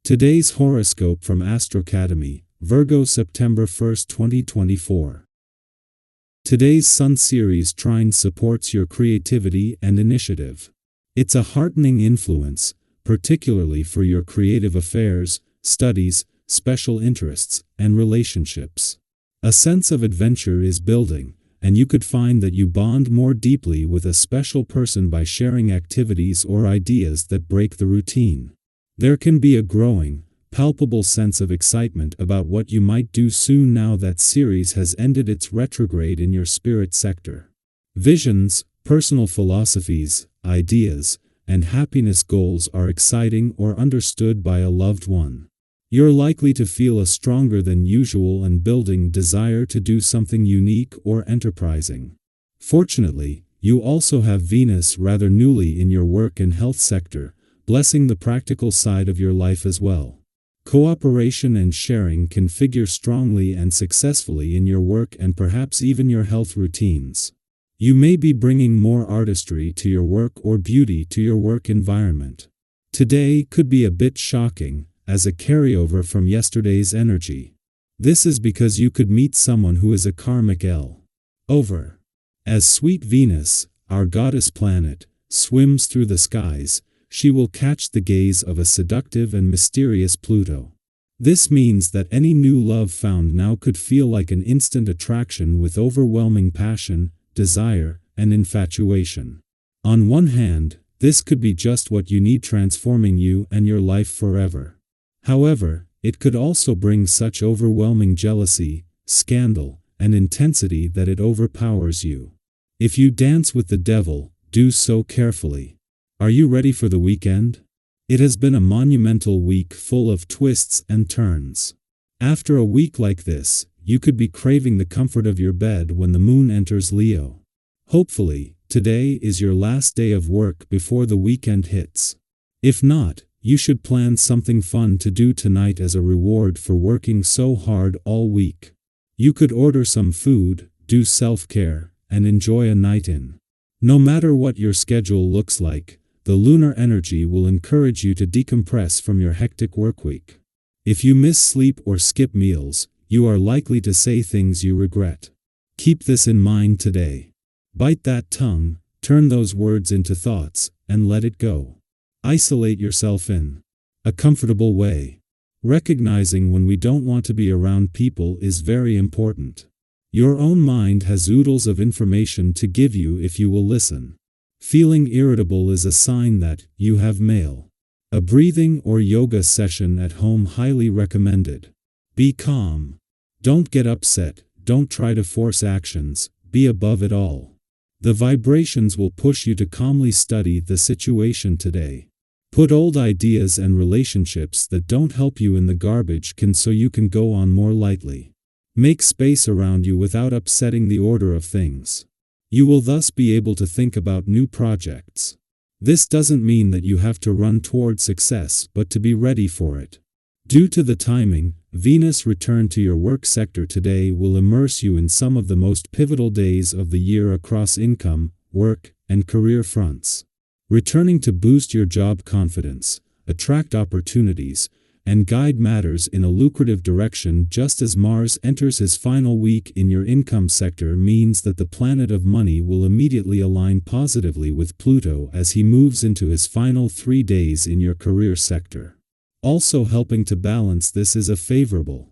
Today's horoscope from Astrocademy, Virgo September 1st, 2024. Today's Sun series trine supports your creativity and initiative. It's a heartening influence, particularly for your creative affairs, studies, special interests, and relationships. A sense of adventure is building, and you could find that you bond more deeply with a special person by sharing activities or ideas that break the routine. There can be a growing, palpable sense of excitement about what you might do soon now that Ceres has ended its retrograde in your spirit sector. Visions, personal philosophies, ideas, and happiness goals are exciting or understood by a loved one. You're likely to feel a stronger than usual and building desire to do something unique or enterprising. Fortunately, you also have Venus rather newly in your work and health sector, blessing the practical side of your life as well. Cooperation and sharing can figure strongly and successfully in your work and perhaps even your health routines. You may be bringing more artistry to your work or beauty to your work environment. Today could be a bit shocking, as a carryover from yesterday's energy. This is because you could meet someone who is a karmic over. As sweet Venus, our goddess planet, swims through the skies, she will catch the gaze of a seductive and mysterious Pluto. This means that any new love found now could feel like an instant attraction with overwhelming passion, desire, and infatuation. On one hand, this could be just what you need transforming you and your life forever. However, it could also bring such overwhelming jealousy, scandal, and intensity that it overpowers you. If you dance with the devil, do so carefully. Are you ready for the weekend? It has been a monumental week full of twists and turns. After a week like this, you could be craving the comfort of your bed when the moon enters Leo. Hopefully, today is your last day of work before the weekend hits. If not, you should plan something fun to do tonight as a reward for working so hard all week. You could order some food, do self-care, and enjoy a night in. No matter what your schedule looks like, the lunar energy will encourage you to decompress from your hectic workweek. If you miss sleep or skip meals, you are likely to say things you regret. Keep this in mind today. Bite that tongue, turn those words into thoughts, and let it go. Isolate yourself in a comfortable way. Recognizing when we don't want to be around people is very important. Your own mind has oodles of information to give you if you will listen. Feeling irritable is a sign that you have mail. A breathing or yoga session at home highly recommended. Be calm. Don't get upset, don't try to force actions, be above it all. The vibrations will push you to calmly study the situation today. Put old ideas and relationships that don't help you in the garbage can so you can go on more lightly. Make space around you without upsetting the order of things. You will thus be able to think about new projects. This doesn't mean that you have to run toward success but to be ready for it. Due to the timing, Venus' return to your work sector today will immerse you in some of the most pivotal days of the year across income, work, and career fronts. Returning to boost your job confidence, attract opportunities, and guide matters in a lucrative direction just as Mars enters his final week in your income sector means that the planet of money will immediately align positively with Pluto as he moves into his final 3 days in your career sector. Also helping to balance this is a favorable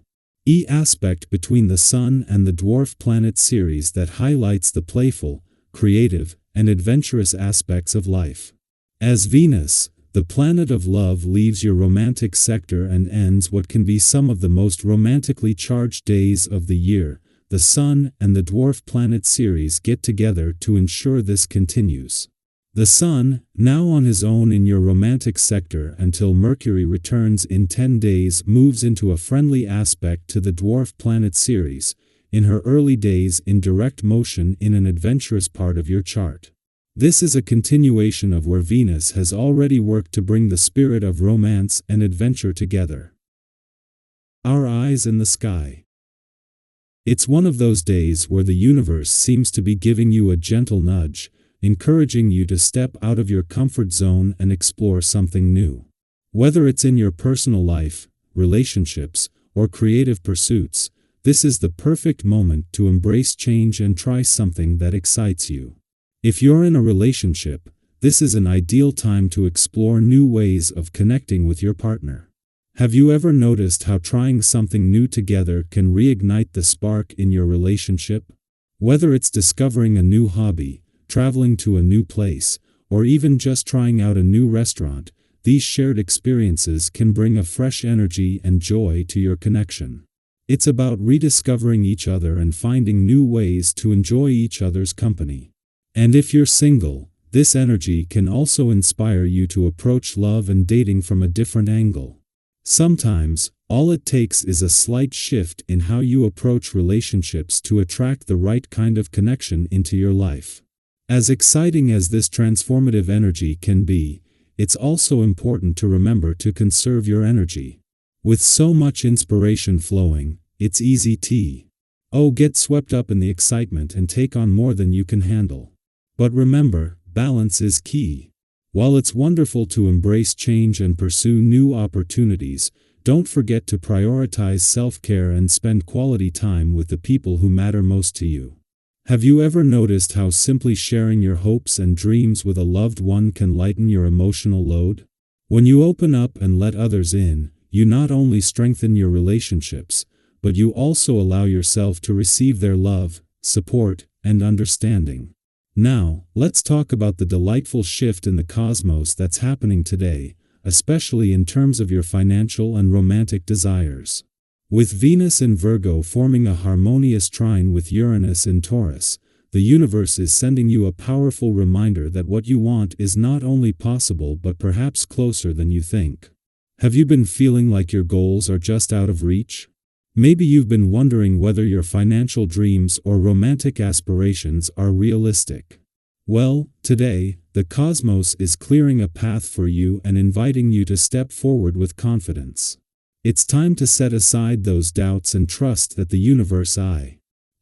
aspect between the Sun and the dwarf planet Ceres that highlights the playful, creative, and adventurous aspects of life. As Venus, the planet of love, leaves your romantic sector and ends what can be some of the most romantically charged days of the year, the Sun and the dwarf planet Ceres get together to ensure this continues. The Sun, now on his own in your romantic sector until Mercury returns in 10 days, moves into a friendly aspect to the dwarf planet Ceres, in her early days in direct motion in an adventurous part of your chart. This is a continuation of where Venus has already worked to bring the spirit of romance and adventure together. Our eyes in the sky. It's one of those days where the universe seems to be giving you a gentle nudge, encouraging you to step out of your comfort zone and explore something new. Whether it's in your personal life, relationships, or creative pursuits, this is the perfect moment to embrace change and try something that excites you. If you're in a relationship, this is an ideal time to explore new ways of connecting with your partner. Have you ever noticed how trying something new together can reignite the spark in your relationship? Whether it's discovering a new hobby, traveling to a new place, or even just trying out a new restaurant, these shared experiences can bring a fresh energy and joy to your connection. It's about rediscovering each other and finding new ways to enjoy each other's company. And if you're single, this energy can also inspire you to approach love and dating from a different angle. Sometimes, all it takes is a slight shift in how you approach relationships to attract the right kind of connection into your life. As exciting as this transformative energy can be, it's also important to remember to conserve your energy. With so much inspiration flowing, it's easy to get swept up in the excitement and take on more than you can handle. But remember, balance is key. While it's wonderful to embrace change and pursue new opportunities, don't forget to prioritize self-care and spend quality time with the people who matter most to you. Have you ever noticed how simply sharing your hopes and dreams with a loved one can lighten your emotional load? When you open up and let others in, you not only strengthen your relationships, but you also allow yourself to receive their love, support, and understanding. Now, let's talk about the delightful shift in the cosmos that's happening today, especially in terms of your financial and romantic desires. With Venus in Virgo forming a harmonious trine with Uranus in Taurus, the universe is sending you a powerful reminder that what you want is not only possible but perhaps closer than you think. Have you been feeling like your goals are just out of reach? Maybe you've been wondering whether your financial dreams or romantic aspirations are realistic. Well, today, the cosmos is clearing a path for you and inviting you to step forward with confidence. It's time to set aside those doubts and trust that the universe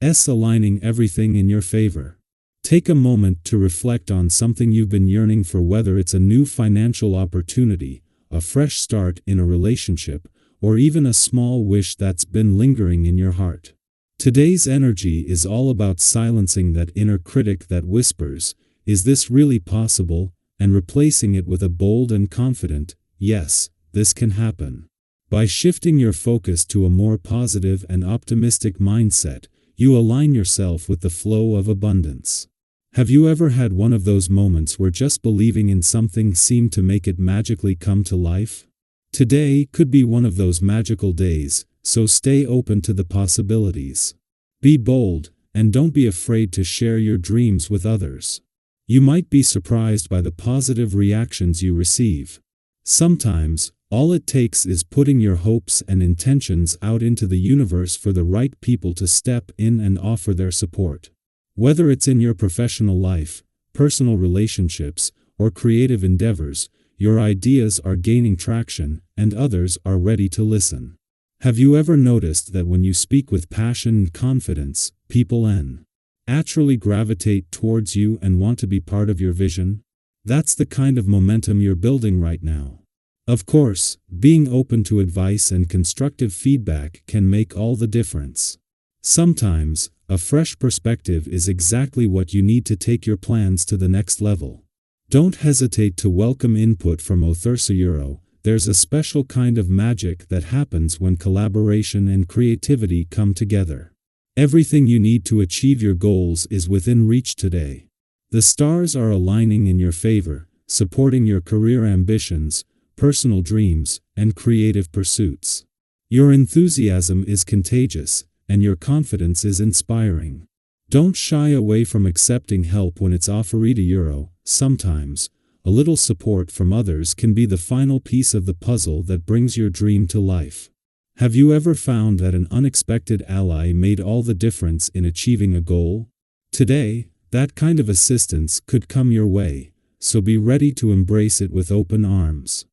is aligning everything in your favor. Take a moment to reflect on something you've been yearning for, whether it's a new financial opportunity, a fresh start in a relationship, or even a small wish that's been lingering in your heart. Today's energy is all about silencing that inner critic that whispers, "Is this really possible?" and replacing it with a bold and confident, "Yes, this can happen." By shifting your focus to a more positive and optimistic mindset, you align yourself with the flow of abundance. Have you ever had one of those moments where just believing in something seemed to make it magically come to life? Today could be one of those magical days, so stay open to the possibilities. Be bold, and don't be afraid to share your dreams with others. You might be surprised by the positive reactions you receive. Sometimes, all it takes is putting your hopes and intentions out into the universe for the right people to step in and offer their support. Whether it's in your professional life, personal relationships, or creative endeavors, your ideas are gaining traction, and others are ready to listen. Have you ever noticed that when you speak with passion and confidence, people naturally gravitate towards you and want to be part of your vision? That's the kind of momentum you're building right now. Of course, being open to advice and constructive feedback can make all the difference. Sometimes, a fresh perspective is exactly what you need to take your plans to the next level. Don't hesitate to welcome input from Euro. There's a special kind of magic that happens when collaboration and creativity come together. Everything you need to achieve your goals is within reach today. The stars are aligning in your favor, supporting your career ambitions, personal dreams, and creative pursuits. Your enthusiasm is contagious, and your confidence is inspiring. Don't shy away from accepting help when it's Euro. Sometimes, a little support from others can be the final piece of the puzzle that brings your dream to life. Have you ever found that an unexpected ally made all the difference in achieving a goal? Today, that kind of assistance could come your way, so be ready to embrace it with open arms.